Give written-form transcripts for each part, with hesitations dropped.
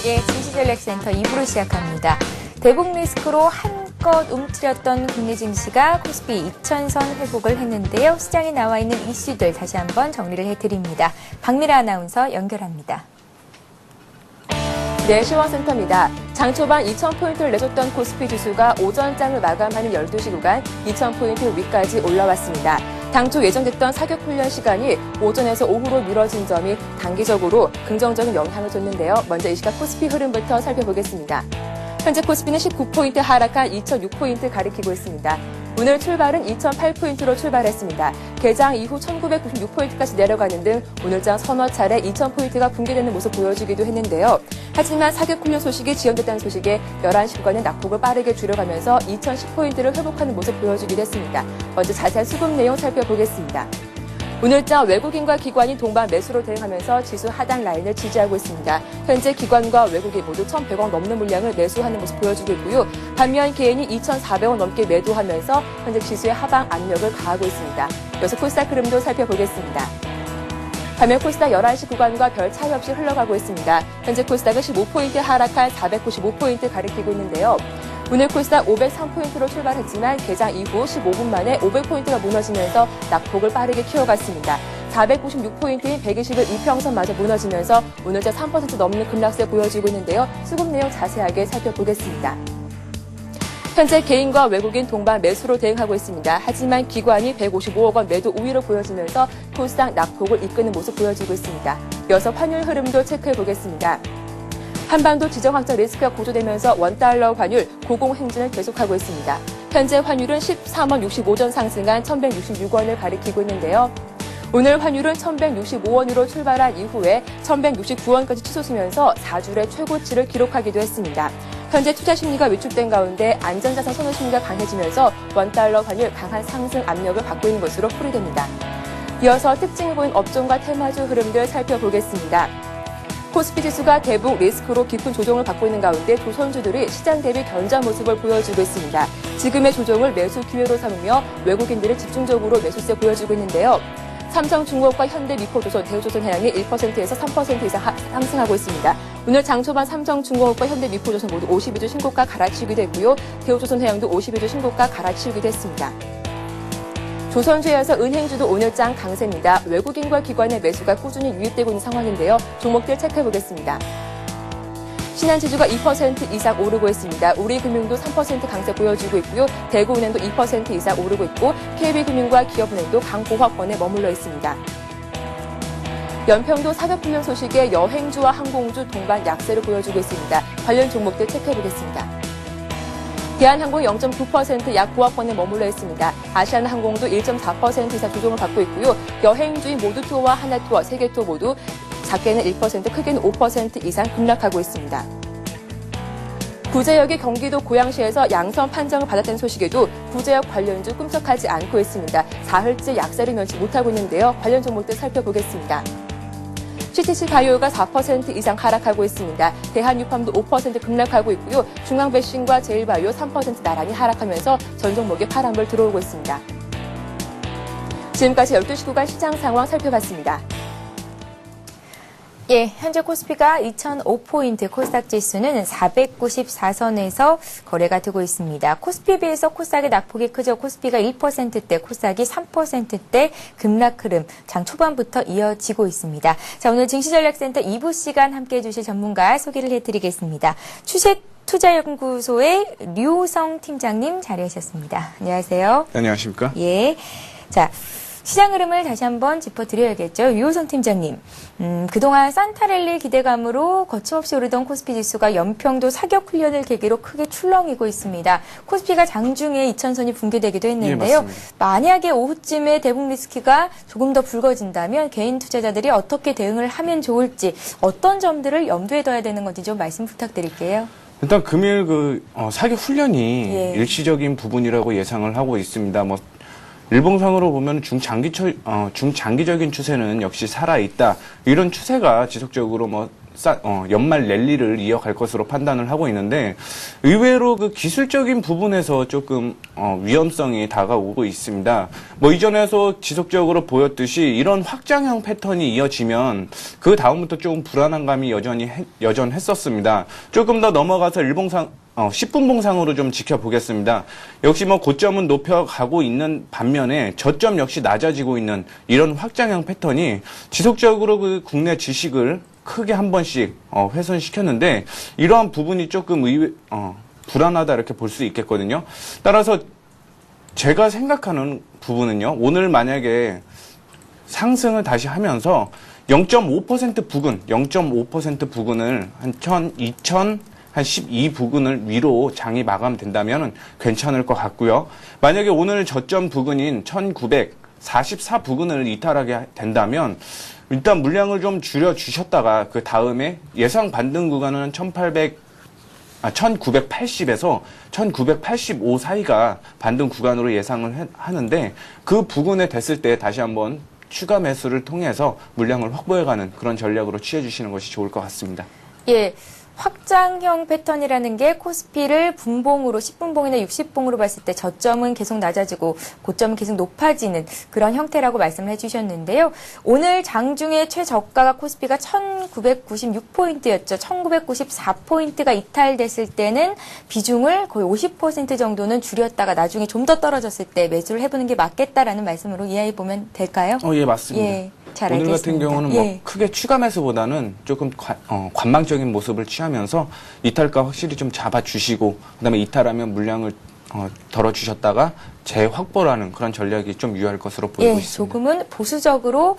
예, 증시전략센터 2부로 시작합니다. 대북 리스크로 한껏 움츠렸던 국내 증시가 코스피 2000선 회복을 했는데요. 시장에 나와 있는 이슈들 다시 한번 정리를 해드립니다. 박미라 아나운서 연결합니다. 네, 시황센터입니다. 장 초반 2000포인트를 내줬던 코스피 지수가 오전장을 마감하는 12시 구간 2000포인트 위까지 올라왔습니다. 당초 예정됐던 사격 훈련 시간이 오전에서 오후로 미뤄진 점이 단기적으로 긍정적인 영향을 줬는데요. 먼저 이 시각 코스피 흐름부터 살펴보겠습니다. 현재 코스피는 19포인트 하락한 2006포인트 가리키고 있습니다. 오늘 출발은 2008포인트로 출발했습니다. 개장 이후 1996포인트까지 내려가는 등 오늘장 서너 차례 2000포인트가 붕괴되는 모습 보여주기도 했는데요. 하지만 사격훈련 소식이 지연됐다는 소식에 11시 구간의 낙폭을 빠르게 줄여가면서 2010포인트를 회복하는 모습 보여주기도 했습니다. 먼저 자세한 수급 내용 살펴보겠습니다. 오늘장 외국인과 기관이 동반 매수로 대응하면서 지수 하단 라인을 지지하고 있습니다. 현재 기관과 외국인 모두 1,100원 넘는 물량을 매수하는 모습 보여주고 있고요. 반면 개인이 2,400원 넘게 매도하면서 현재 지수의 하방 압력을 가하고 있습니다. 이어서 코스닥 흐름도 살펴보겠습니다. 반면 코스닥 11시 구간과 별 차이 없이 흘러가고 있습니다. 현재 코스닥은 15포인트 하락한 495포인트 가리키고 있는데요. 오늘 코스닥 503포인트로 출발했지만 개장 이후 15분 만에 500포인트가 무너지면서 낙폭을 빠르게 키워갔습니다. 496포인트인 120일 이평선마저 무너지면서 오늘자 3% 넘는 급락세 보여지고 있는데요. 수급 내용 자세하게 살펴보겠습니다. 현재 개인과 외국인 동반 매수로 대응하고 있습니다. 하지만 기관이 155억 원 매도 우위로 보여지면서 코스닥 낙폭을 이끄는 모습 보여지고 있습니다. 이어서 환율 흐름도 체크해보겠습니다. 한반도 지정학적 리스크가 고조되면서 원달러 환율 고공 행진을 계속하고 있습니다. 현재 환율은 13원 65전 상승한 1166원을 가리키고 있는데요. 오늘 환율은 1165원으로 출발한 이후에 1169원까지 치솟으면서 4주의 최고치를 기록하기도 했습니다. 현재 투자 심리가 위축된 가운데 안전자산 선호 심리가 강해지면서 원달러 환율 강한 상승 압력을 받고 있는 것으로 풀이됩니다. 이어서 특징을 보인 업종과 테마주 흐름들 살펴보겠습니다. 코스피 지수가 대북 리스크로 깊은 조정을 받고 있는 가운데 조선주들이 시장 대비 견고한 모습을 보여주고 있습니다. 지금의 조정을 매수 기회로 삼으며 외국인들이 집중적으로 매수세 보여주고 있는데요. 삼성중공업과 현대미포조선, 대우조선해양이 1%에서 3% 이상 상승하고 있습니다. 오늘 장 초반 삼성중공업과 현대미포조선 모두 52주 신고가 갈아치우기도 했고요. 대우조선해양도 52주 신고가 갈아치우기도 했습니다. 조선주에서 은행주도 오늘장 강세입니다. 외국인과 기관의 매수가 꾸준히 유입되고 있는 상황인데요. 종목들 체크해보겠습니다. 신한지주가 2% 이상 오르고 있습니다. 우리금융도 3% 강세 보여주고 있고요. 대구은행도 2% 이상 오르고 있고 KB금융과 기업은행도 강보합권에 머물러 있습니다. 연평도 사격훈련 소식에 여행주와 항공주 동반 약세를 보여주고 있습니다. 관련 종목들 체크해보겠습니다. 대한항공 0.9% 약 보합권에 머물러 있습니다. 아시아나항공도 1.4% 이상 조정을 받고 있고요. 여행주인 모두투어와 하나투어, 세계투어 모두 작게는 1%, 크게는 5% 이상 급락하고 있습니다. 구제역이 경기도 고양시에서 양선 판정을 받았다는 소식에도 구제역 관련주 꿈쩍하지 않고 있습니다. 사흘째 약세를 면치 못하고 있는데요. 관련 종목들 살펴보겠습니다. CTC 바이오가 4% 이상 하락하고 있습니다. 대한유팜도 5% 급락하고 있고요. 중앙배신과 제일바이오 3% 나란히 하락하면서 전 종목에 파란불 들어오고 있습니다. 지금까지 12시 구간 시장 상황 살펴봤습니다. 예, 현재 코스피가 2005포인트, 코스닥 지수는 494선에서 거래가 되고 있습니다. 코스피에 비해서 코스닥의 낙폭이 크죠. 코스피가 1%대, 코스닥이 3%대 급락 흐름 장 초반부터 이어지고 있습니다. 자, 오늘 증시전략센터 2부 시간 함께해 주실 전문가 소개를 해드리겠습니다. 추세투자연구소의 류성 팀장님 자리하셨습니다. 안녕하세요. 안녕하십니까? 예. 자, 시장 흐름을 다시 한번 짚어드려야겠죠. 유호선 팀장님, 그동안 산타랠리 기대감으로 거침없이 오르던 코스피 지수가 연평도 사격 훈련을 계기로 크게 출렁이고 있습니다. 코스피가 장중에 2000선이 붕괴되기도 했는데요. 네, 만약에 오후쯤에 대북 리스크가 조금 더 불거진다면 개인 투자자들이 어떻게 대응을 하면 좋을지 어떤 점들을 염두에 둬야 되는 건지 좀 말씀 부탁드릴게요. 일단 금일 사격 훈련이 예. 일시적인 부분이라고 예상을 하고 있습니다. 일봉상으로 보면 중장기적인 추세는 역시 살아있다. 이런 추세가 지속적으로 연말 랠리를 이어갈 것으로 판단을 하고 있는데 의외로 그 기술적인 부분에서 조금 위험성이 다가오고 있습니다. 뭐 이전에서 지속적으로 보였듯이 이런 확장형 패턴이 이어지면 그 다음부터 조금 불안한 감이 여전했었습니다. 조금 더 넘어가서 10분 봉상으로 좀 지켜보겠습니다. 역시 뭐 고점은 높여가고 있는 반면에 저점 역시 낮아지고 있는 이런 확장형 패턴이 지속적으로 그 국내 지식을 크게 한 번씩 훼손시켰는데 이러한 부분이 조금 불안하다 이렇게 볼 수 있겠거든요. 따라서 제가 생각하는 부분은요. 오늘 만약에 상승을 다시 하면서 0.5% 부근, 0.5% 부근을 한 12 부근을 위로 장이 마감된다면 괜찮을 것 같고요. 만약에 오늘 저점 부근인 1944 부근을 이탈하게 된다면 일단 물량을 좀 줄여주셨다가 그 다음에 예상 반등 구간은 1980에서 1985 사이가 반등 구간으로 예상을 하는데 그 부근에 됐을 때 다시 한번 추가 매수를 통해서 물량을 확보해가는 그런 전략으로 취해주시는 것이 좋을 것 같습니다. 예. 확장형 패턴이라는 게 코스피를 분봉으로 10분봉이나 60봉으로 봤을 때 저점은 계속 낮아지고 고점은 계속 높아지는 그런 형태라고 말씀을 해주셨는데요. 오늘 장중에 최저가가 코스피가 1996포인트였죠. 1994포인트가 이탈됐을 때는 비중을 거의 50% 정도는 줄였다가 나중에 좀 더 떨어졌을 때 매수를 해보는 게 맞겠다라는 말씀으로 이해해보면 될까요? 예, 맞습니다. 예. 잘 오늘 알겠습니다. 같은 경우는 뭐 크게 추가 매수보다는 조금 관망적인 모습을 취하면서 이탈가 확실히 좀 잡아주시고 그다음에 이탈하면 물량을 덜어주셨다가 재확보라는 그런 전략이 좀 유효할 것으로 보이고 있습니다. 조금은 보수적으로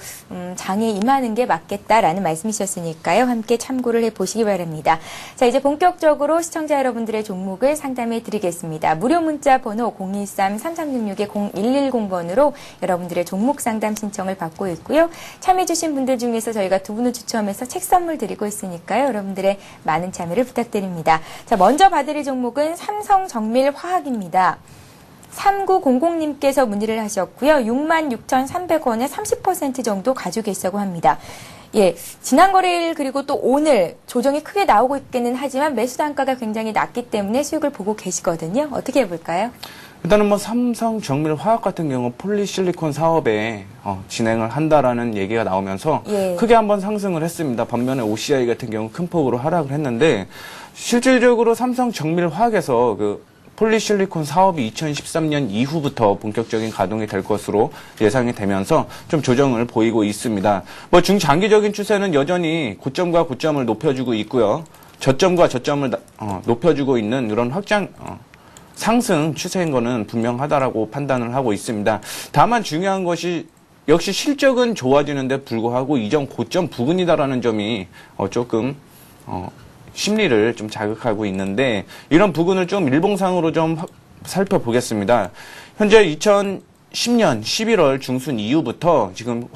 장에 임하는 게 맞겠다라는 말씀이셨으니까요. 함께 참고를 해보시기 바랍니다. 자, 이제 본격적으로 시청자 여러분들의 종목을 상담해 드리겠습니다. 무료 문자 번호 013-3366-0110번으로 여러분들의 종목 상담 신청을 받고 있고요. 참여해 주신 분들 중에서 저희가 두 분을 추첨해서 책 선물 드리고 있으니까요. 여러분들의 많은 참여를 부탁드립니다. 자, 먼저 봐드릴 종목은 삼성정밀화학입니다. 3900님께서 문의를 하셨고요. 66,300원에 30% 정도 가지고 계시다고 합니다. 예, 지난 거래일 그리고 또 오늘 조정이 크게 나오고 있기는 하지만 매수 단가가 굉장히 낮기 때문에 수익을 보고 계시거든요. 어떻게 해볼까요? 일단은 뭐 삼성정밀화학 같은 경우 폴리실리콘 사업에 진행을 한다라는 얘기가 나오면서 크게 한번 상승을 했습니다. 반면에 OCI 같은 경우 큰 폭으로 하락을 했는데 실질적으로 삼성정밀화학에서 그 폴리실리콘 사업이 2013년 이후부터 본격적인 가동이 될 것으로 예상이 되면서 좀 조정을 보이고 있습니다. 뭐 중장기적인 추세는 여전히 고점과 고점을 높여주고 있고요. 저점과 저점을 높여주고 있는 이런 상승 추세인 거는 분명하다라고 판단을 하고 있습니다. 다만 중요한 것이 역시 실적은 좋아지는데 불구하고 이전 고점 부근이다라는 점이 조금 심리를 좀 자극하고 있는데 이런 부분을 좀 일봉상으로 좀 살펴보겠습니다. 현재 2010년 11월 중순 이후부터 지금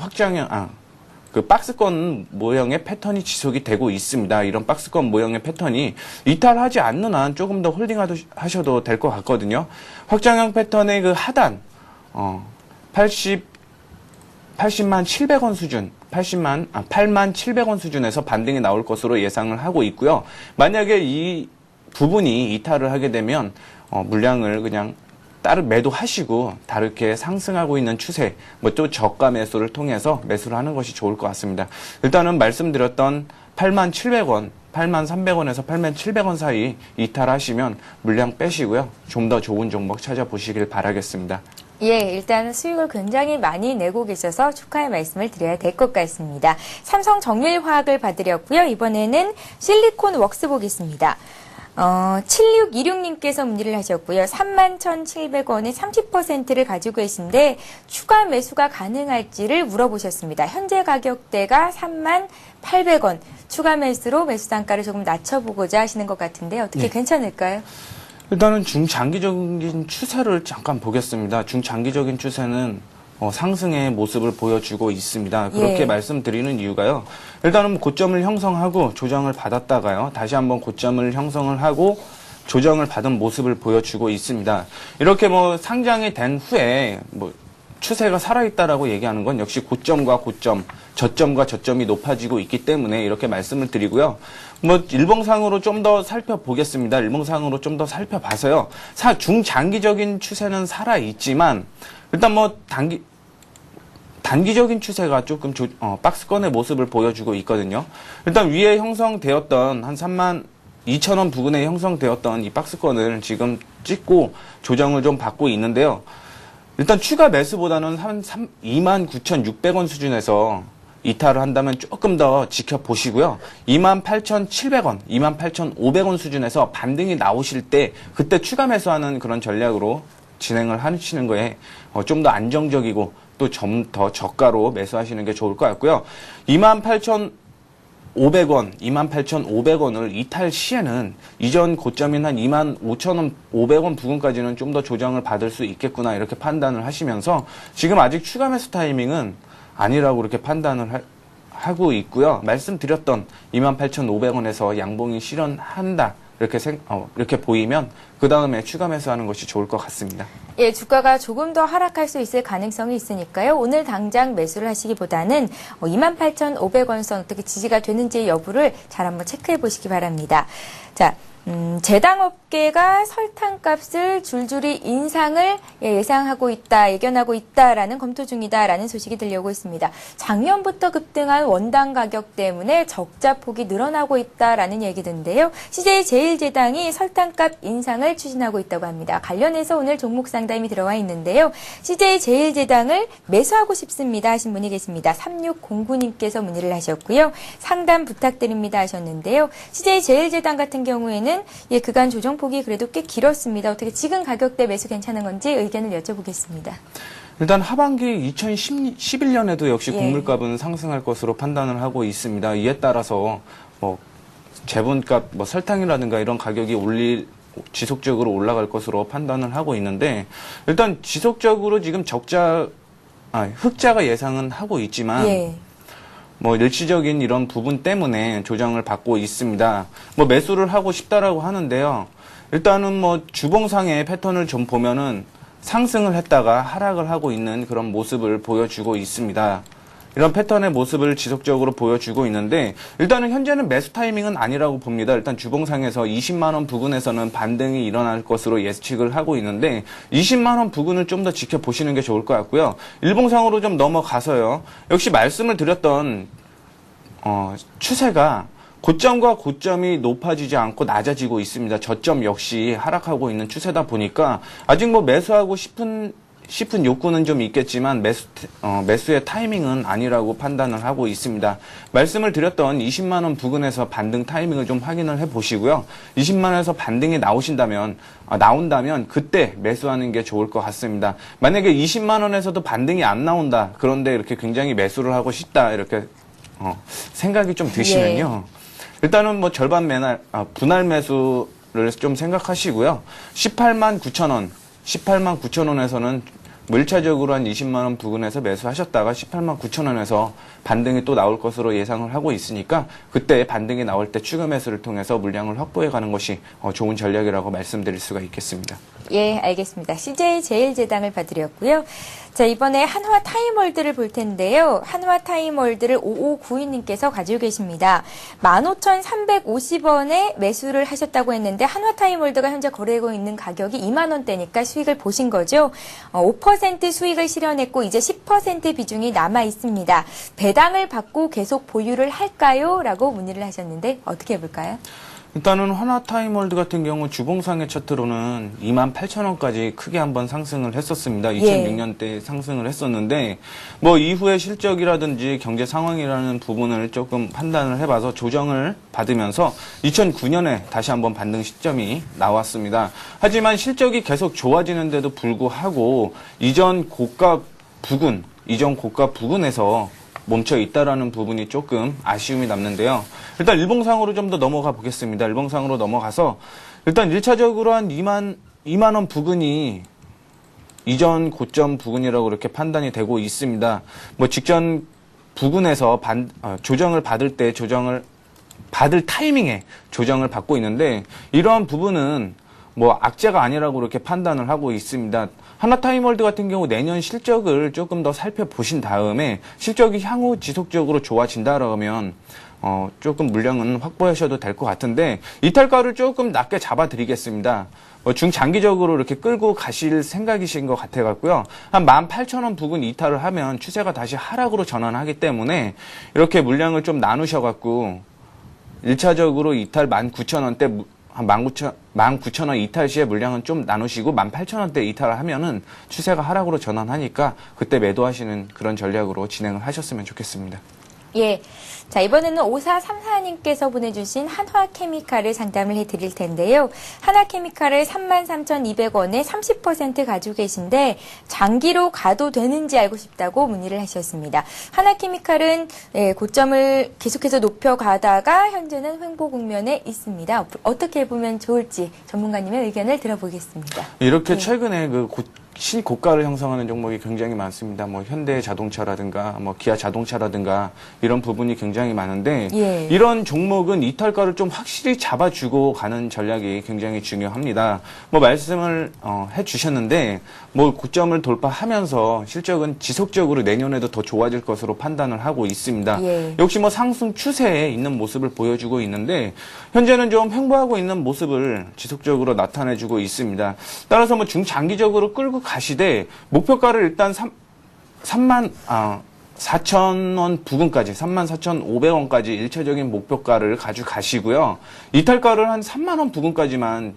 그 박스권 모형의 패턴이 지속이 되고 있습니다. 이런 박스권 모형의 패턴이 이탈하지 않는 한 조금 더 홀딩하셔도 될 것 같거든요. 확장형 패턴의 그 하단 80만 700원 수준 8만 700원 수준에서 반등이 나올 것으로 예상을 하고 있고요. 만약에 이 부분이 이탈을 하게 되면 물량을 그냥 따로 매도하시고 다르게 상승하고 있는 추세, 뭐 또 저가 매수를 통해서 매수를 하는 것이 좋을 것 같습니다. 일단은 말씀드렸던 8만 700원, 8만 300원에서 8만 700원 사이 이탈하시면 물량 빼시고요. 좀 더 좋은 종목 찾아보시길 바라겠습니다. 예, 일단 수익을 굉장히 많이 내고 계셔서 축하의 말씀을 드려야 될 것 같습니다. 삼성정밀화학을 봐드렸고요. 이번에는 실리콘웍스 보겠습니다. 7626님께서 문의를 하셨고요. 31,700원에 30%를 가지고 계신데 추가 매수가 가능할지를 물어보셨습니다. 현재 가격대가 38,800원. 추가 매수로 매수 단가를 조금 낮춰보고자 하시는 것 같은데 어떻게 괜찮을까요? 일단은 중장기적인 추세를 잠깐 보겠습니다. 중장기적인 추세는 상승의 모습을 보여주고 있습니다. 그렇게 말씀드리는 이유가요. 일단은 고점을 형성하고 조정을 받았다가요. 다시 한번 고점을 형성을 하고 조정을 받은 모습을 보여주고 있습니다. 이렇게 뭐 상장이 된 후에 뭐 추세가 살아있다라고 얘기하는 건 역시 고점과 고점, 저점과 저점이 높아지고 있기 때문에 이렇게 말씀을 드리고요. 뭐 일봉상으로 좀 더 살펴보겠습니다. 일봉상으로 좀 더 살펴봐서요. 중장기적인 추세는 살아있지만 일단 뭐 단기적인 추세가 조금 박스권의 모습을 보여주고 있거든요. 일단 위에 형성되었던 한 32,000원 부근에 형성되었던 이 박스권을 지금 찍고 조정을 좀 받고 있는데요. 일단 추가 매수보다는 한 29,600원 수준에서 이탈을 한다면 조금 더 지켜보시고요. 28,700원, 28,500원 수준에서 반등이 나오실 때 그때 추가 매수하는 그런 전략으로 진행을 하시는 거에 좀 더 안정적이고 또 좀 더 저가로 매수하시는 게 좋을 것 같고요. 28,500원, 28,500원을 이탈 시에는 이전 고점인 한 25,500원 부근까지는 좀 더 조정을 받을 수 있겠구나 이렇게 판단을 하시면서 지금 아직 추가 매수 타이밍은 아니라고 이렇게 판단을 하고 있고요. 말씀드렸던 28,500원에서 양봉이 실현한다. 이렇게 보이면 그 다음에 추가 매수하는 것이 좋을 것 같습니다. 예, 주가가 조금 더 하락할 수 있을 가능성이 있으니까요. 오늘 당장 매수를 하시기보다는 28,500원 선 어떻게 지지가 되는지 여부를 잘 한번 체크해 보시기 바랍니다. 자, 제당업계가 설탕값을 줄줄이 인상을 예상하고 있다, 예견하고 있다라는 검토 중이다라는 소식이 들려오고 있습니다. 작년부터 급등한 원당 가격 때문에 적자 폭이 늘어나고 있다라는 얘기던데요. CJ제일제당이 설탕값 인상을 추진하고 있다고 합니다. 관련해서 오늘 종목 상담이 들어와 있는데요. CJ제일제당을 매수하고 싶습니다 하신 분이 계십니다. 3609님께서 문의를 하셨고요. 상담 부탁드립니다 하셨는데요. CJ제일제당 같은 경우에는 그간 조정폭이 그래도 꽤 길었습니다. 어떻게 지금 가격대 매수 괜찮은 건지 의견을 여쭤보겠습니다. 일단 하반기 2011년에도 역시 곡물값은 상승할 것으로 판단을 하고 있습니다. 이에 따라서 제분값, 설탕이라든가 이런 가격이 지속적으로 올라갈 것으로 판단을 하고 있는데 일단 지속적으로 지금 흑자가 예상은 하고 있지만 일시적인 이런 부분 때문에 조정을 받고 있습니다. 매수를 하고 싶다라고 하는데요. 일단은 주봉상의 패턴을 좀 보면은 상승을 했다가 하락을 하고 있는 그런 모습을 보여주고 있습니다. 이런 패턴의 모습을 지속적으로 보여주고 있는데 일단은 현재는 매수 타이밍은 아니라고 봅니다. 일단 주봉상에서 20만 원 부근에서는 반등이 일어날 것으로 예측을 하고 있는데 20만 원 부근을 좀 더 지켜보시는 게 좋을 것 같고요. 일봉상으로 좀 넘어가서요. 역시 말씀을 드렸던 추세가 고점과 고점이 높아지지 않고 낮아지고 있습니다. 저점 역시 하락하고 있는 추세다 보니까 아직 매수하고 싶은 욕구는 좀 있겠지만 매수의 타이밍은 아니라고 판단을 하고 있습니다. 말씀을 드렸던 20만 원 부근에서 반등 타이밍을 좀 확인을 해보시고요. 20만 원에서 반등이 나온다면 그때 매수하는 게 좋을 것 같습니다. 만약에 20만 원에서도 반등이 안 나온다. 그런데 이렇게 굉장히 매수를 하고 싶다. 이렇게 생각이 좀 드시면요. 일단은 절반 분할 매수를 좀 생각하시고요. 18만 9천 원에서는 1차적으로 한 20만 원 부근에서 매수하셨다가 18만 9천 원에서 반등이 또 나올 것으로 예상을 하고 있으니까 그때 반등이 나올 때 추가 매수를 통해서 물량을 확보해 가는 것이 좋은 전략이라고 말씀드릴 수가 있겠습니다. 예, 알겠습니다. CJ제일제당을 봐드렸고요. 자, 이번에 한화 타임월드를 볼 텐데요. 한화 타임월드를 5592님께서 가지고 계십니다. 15,350원에 매수를 하셨다고 했는데 한화 타임월드가 현재 거래하고 있는 가격이 2만 원대니까 수익을 보신 거죠. 5% 수익을 실현했고 이제 10% 비중이 남아 있습니다. 배당을 받고 계속 보유를 할까요? 라고 문의를 하셨는데 어떻게 해볼까요? 일단은 하나타임월드 같은 경우 주봉상의 차트로는 28,000원까지 크게 한번 상승을 했었습니다. 2006년대 상승을 했었는데 이후에 실적이라든지 경제 상황이라는 부분을 조금 판단을 해봐서 조정을 받으면서 2009년에 다시 한번 반등 시점이 나왔습니다. 하지만 실적이 계속 좋아지는데도 불구하고 이전 고가 부근에서 멈춰 있다라는 부분이 조금 아쉬움이 남는데요. 일단 일봉상으로 좀 더 넘어가 보겠습니다. 일봉상으로 넘어가서 일단 1차적으로 한 2만 원 부근이 이전 고점 부근이라고 이렇게 판단이 되고 있습니다. 직전 부근에서 조정을 받을 때 받을 타이밍에 조정을 받고 있는데 이러한 부분은 뭐 악재가 아니라고 그렇게 판단을 하고 있습니다. 하나타임월드 같은 경우 내년 실적을 조금 더 살펴보신 다음에 실적이 향후 지속적으로 좋아진다라면 조금 물량은 확보하셔도 될 것 같은데 이탈가를 조금 낮게 잡아드리겠습니다. 중장기적으로 이렇게 끌고 가실 생각이신 것 같아갖고요. 한 18,000원 부근 이탈을 하면 추세가 다시 하락으로 전환하기 때문에 이렇게 물량을 좀 나누셔갖고 1차적으로 이탈 19,000원대 한 19,000원 이탈 시에 물량은 좀 나누시고 18,000원대 이탈을 하면은 추세가 하락으로 전환하니까 그때 매도하시는 그런 전략으로 진행을 하셨으면 좋겠습니다. 예. 자, 이번에는 5434님께서 보내주신 한화케미칼을 상담을 해드릴 텐데요. 한화케미칼을 33,200원에 30% 가지고 계신데 장기로 가도 되는지 알고 싶다고 문의를 하셨습니다. 한화케미칼은 고점을 계속해서 높여가다가 현재는 횡보 국면에 있습니다. 어떻게 보면 좋을지 전문가님의 의견을 들어보겠습니다. 이렇게 최근에 신고가를 형성하는 종목이 굉장히 많습니다. 뭐 현대자동차라든가 뭐 기아자동차라든가 이런 부분이 굉장히 많은데 이런 종목은 이탈가를 좀 확실히 잡아주고 가는 전략이 굉장히 중요합니다. 뭐 말씀을 해주셨는데 뭐 고점을 돌파하면서 실적은 지속적으로 내년에도 더 좋아질 것으로 판단을 하고 있습니다. 역시 뭐 상승 추세에 있는 모습을 보여주고 있는데 현재는 좀 횡보하고 있는 모습을 지속적으로 나타내주고 있습니다. 따라서 뭐 중장기적으로 끌고 가시되 목표가를 일단 34,000원 부근까지 34,500원까지 일차적인 목표가를 가져가시고요. 이탈가를 한 3만원 부근까지만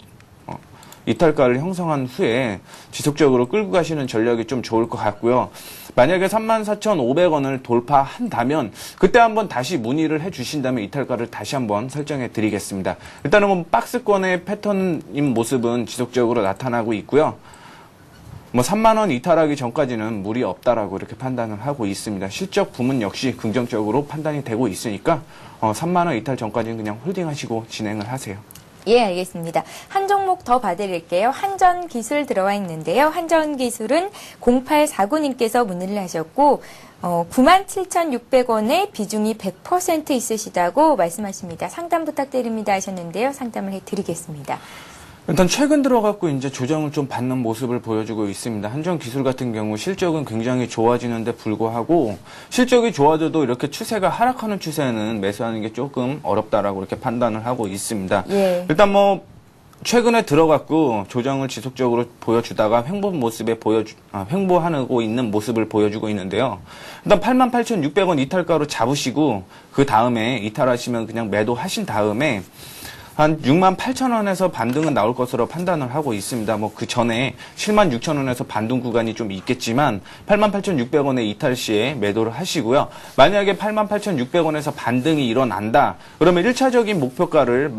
이탈가를 형성한 후에 지속적으로 끌고 가시는 전략이 좀 좋을 것 같고요. 만약에 34,500원을 돌파한다면 그때 한번 다시 문의를 해주신다면 이탈가를 다시 한번 설정해 드리겠습니다. 일단은 뭐 박스권의 패턴인 모습은 지속적으로 나타나고 있고요. 뭐 3만원 이탈하기 전까지는 무리 없다라고 이렇게 판단을 하고 있습니다. 실적 부문 역시 긍정적으로 판단이 되고 있으니까 3만원 이탈 전까지는 그냥 홀딩하시고 진행을 하세요. 예, 알겠습니다. 한 종목 더 봐드릴게요. 한전기술 들어와 있는데요. 한전기술은 0849님께서 문의를 하셨고 97,600원에 비중이 100% 있으시다고 말씀하십니다. 상담 부탁드립니다 하셨는데요. 상담을 해드리겠습니다. 일단 최근 들어갖고 이제 조정을 좀 받는 모습을 보여주고 있습니다. 한전기술 같은 경우 실적은 굉장히 좋아지는데 불구하고 실적이 좋아져도 이렇게 추세가 하락하는 추세는 매수하는 게 조금 어렵다라고 이렇게 판단을 하고 있습니다. 일단 뭐 최근에 들어갖고 조정을 지속적으로 보여주다가 횡보하고 있는 모습을 보여주고 있는데요. 일단 88,600원 이탈가로 잡으시고 그 다음에 이탈하시면 그냥 매도하신 다음에 한 68,000원에서 반등은 나올 것으로 판단을 하고 있습니다. 뭐 그 전에 76,000원에서 반등 구간이 좀 있겠지만 88,600원의 이탈 시에 매도를 하시고요. 만약에 88,600원에서 반등이 일어난다. 그러면 1차적인 목표가를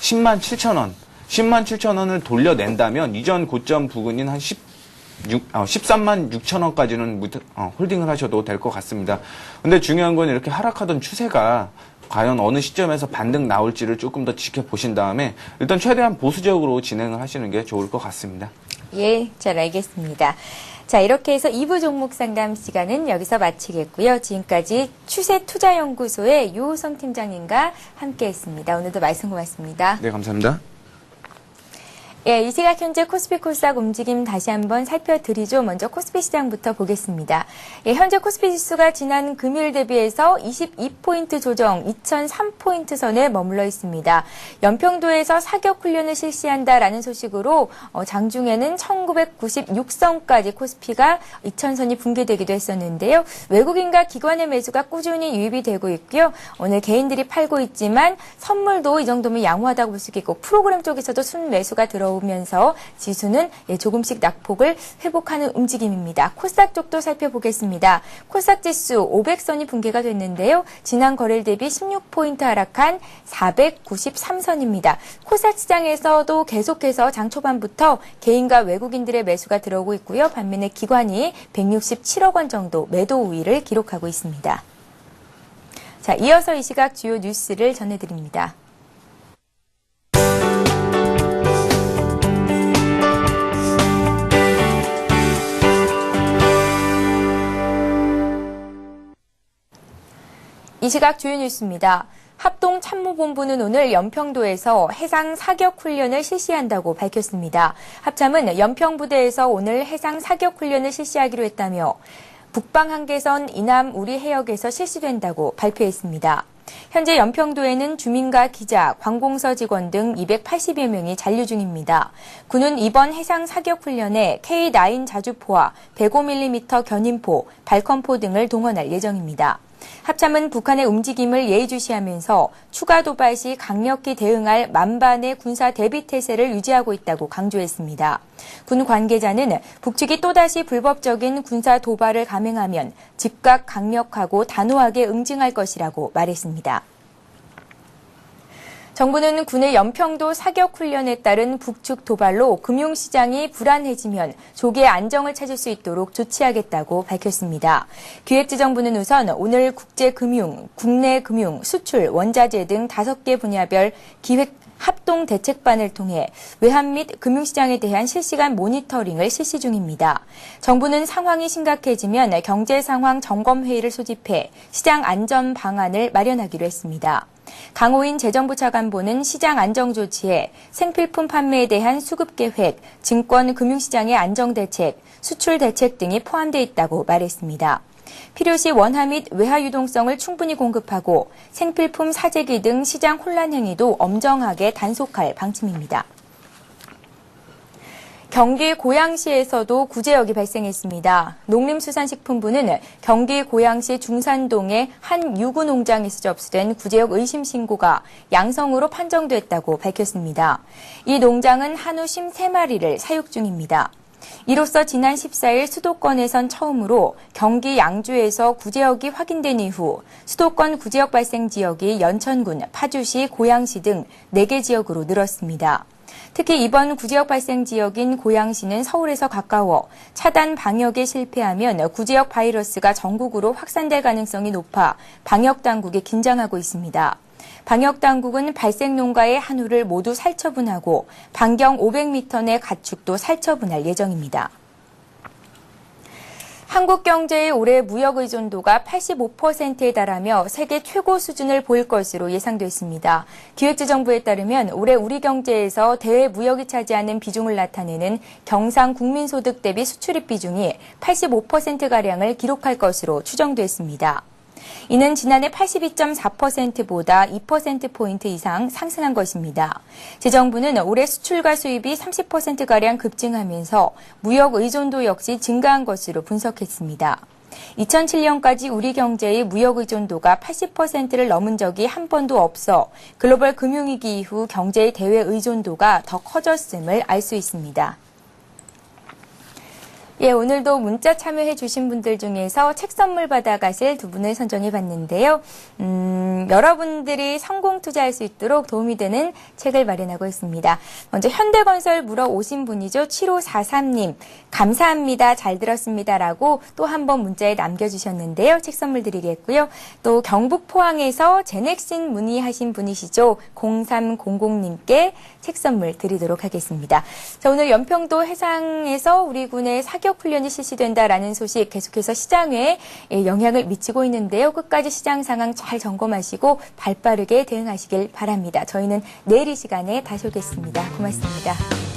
107,000원, 107,000원을 돌려낸다면 이전 고점 부근인 한 136,000원까지는 홀딩을 하셔도 될 것 같습니다. 근데 중요한 건 이렇게 하락하던 추세가 과연 어느 시점에서 반등 나올지를 조금 더 지켜보신 다음에 일단 최대한 보수적으로 진행을 하시는 게 좋을 것 같습니다. 예, 잘 알겠습니다. 자, 이렇게 해서 2부 종목 상담 시간은 여기서 마치겠고요. 지금까지 추세투자연구소의 유호성 팀장님과 함께했습니다. 오늘도 말씀 고맙습니다. 네, 감사합니다. 예, 이 시각 현재 코스피 코스닥 움직임 다시 한번 살펴드리죠. 먼저 코스피 시장부터 보겠습니다. 예, 현재 코스피 지수가 지난 금요일 대비해서 22포인트 조정 2003포인트 선에 머물러 있습니다. 연평도에서 사격 훈련을 실시한다라는 소식으로 장중에는 1996선까지 코스피가 2000선이 붕괴되기도 했었는데요. 외국인과 기관의 매수가 꾸준히 유입이 되고 있고요. 오늘 개인들이 팔고 있지만 선물도 이 정도면 양호하다고 볼 수 있고 프로그램 쪽에서도 순매수가 들어오면서 지수는 조금씩 낙폭을 회복하는 움직임입니다. 코스닥 쪽도 살펴보겠습니다. 코스닥 지수 500선이 붕괴가 됐는데요. 지난 거래일 대비 16포인트 하락한 493선입니다. 코스닥 시장에서도 계속해서 장 초반부터 개인과 외국인들의 매수가 들어오고 있고요. 반면에 기관이 167억 원 정도 매도 우위를 기록하고 있습니다. 자, 이어서 이 시각 주요 뉴스를 전해드립니다. 이 시각 주요 뉴스입니다. 합동참모본부는 오늘 연평도에서 해상 사격 훈련을 실시한다고 밝혔습니다. 합참은 연평부대에서 오늘 해상 사격 훈련을 실시하기로 했다며 북방 한계선 이남 우리 해역에서 실시된다고 발표했습니다. 현재 연평도에는 주민과 기자, 관공서 직원 등 280여 명이 잔류 중입니다. 군은 이번 해상 사격 훈련에 K9 자주포와 105mm 견인포, 발컨포 등을 동원할 예정입니다. 합참은 북한의 움직임을 예의주시하면서 추가 도발 시 강력히 대응할 만반의 군사 대비 태세를 유지하고 있다고 강조했습니다. 군 관계자는 북측이 또다시 불법적인 군사 도발을 감행하면 즉각 강력하고 단호하게 응징할 것이라고 말했습니다. 정부는 군의 연평도 사격 훈련에 따른 북측 도발로 금융시장이 불안해지면 조기에 안정을 찾을 수 있도록 조치하겠다고 밝혔습니다. 기획재정부는 우선 오늘 국제금융, 국내 금융, 수출, 원자재 등 5개 분야별 기획 합동 대책반을 통해 외환 및 금융시장에 대한 실시간 모니터링을 실시 중입니다. 정부는 상황이 심각해지면 경제상황 점검회의를 소집해 시장 안전 방안을 마련하기로 했습니다. 강호인 재정부 차관보는 시장 안정 조치에 생필품 판매에 대한 수급 계획, 증권 금융시장의 안정 대책, 수출 대책 등이 포함되어 있다고 말했습니다. 필요시 원화 및 외화 유동성을 충분히 공급하고 생필품 사재기 등 시장 혼란 행위도 엄정하게 단속할 방침입니다. 경기 고양시에서도 구제역이 발생했습니다. 농림수산식품부는 경기 고양시 중산동의 한 유구 농장에서 접수된 구제역 의심 신고가 양성으로 판정됐다고 밝혔습니다. 이 농장은 한우 53마리를 사육 중입니다. 이로써 지난 14일 수도권에선 처음으로 경기 양주에서 구제역이 확인된 이후 수도권 구제역 발생 지역이 연천군, 파주시, 고양시 등 4개 지역으로 늘었습니다. 특히 이번 구제역 발생 지역인 고양시는 서울에서 가까워 차단 방역에 실패하면 구제역 바이러스가 전국으로 확산될 가능성이 높아 방역당국이 긴장하고 있습니다. 방역당국은 발생 농가의 한우를 모두 살처분하고 반경 500m 내 가축도 살처분할 예정입니다. 한국 경제의 올해 무역 의존도가 85%에 달하며 세계 최고 수준을 보일 것으로 예상됐습니다. 기획재정부에 따르면 올해 우리 경제에서 대외 무역이 차지하는 비중을 나타내는 경상 국민소득 대비 수출입 비중이 85%가량을 기록할 것으로 추정됐습니다. 이는 지난해 82.4%보다 2%포인트 이상 상승한 것입니다. 재정부는 올해 수출과 수입이 30%가량 급증하면서 무역 의존도 역시 증가한 것으로 분석했습니다. 2007년까지 우리 경제의 무역 의존도가 80%를 넘은 적이 한 번도 없어 글로벌 금융위기 이후 경제의 대외 의존도가 더 커졌음을 알 수 있습니다. 예, 오늘도 문자 참여해 주신 분들 중에서 책 선물 받아가실 2분을 선정해 봤는데요. 여러분들이 성공 투자할 수 있도록 도움이 되는 책을 마련하고 있습니다. 먼저 현대건설 물어오신 분이죠. 7543님. 감사합니다. 잘 들었습니다라고 또 한 번 문자에 남겨주셨는데요. 책 선물 드리겠고요. 또 경북 포항에서 제넥신 문의하신 분이시죠. 0300님께 책 선물 드리도록 하겠습니다. 자, 오늘 연평도 해상에서 우리 군의 사격 훈련이 실시된다라는 소식 계속해서 시장에 영향을 미치고 있는데요. 끝까지 시장 상황 잘 점검하시고 발빠르게 대응하시길 바랍니다. 저희는 내일 이 시간에 다시 오겠습니다. 고맙습니다.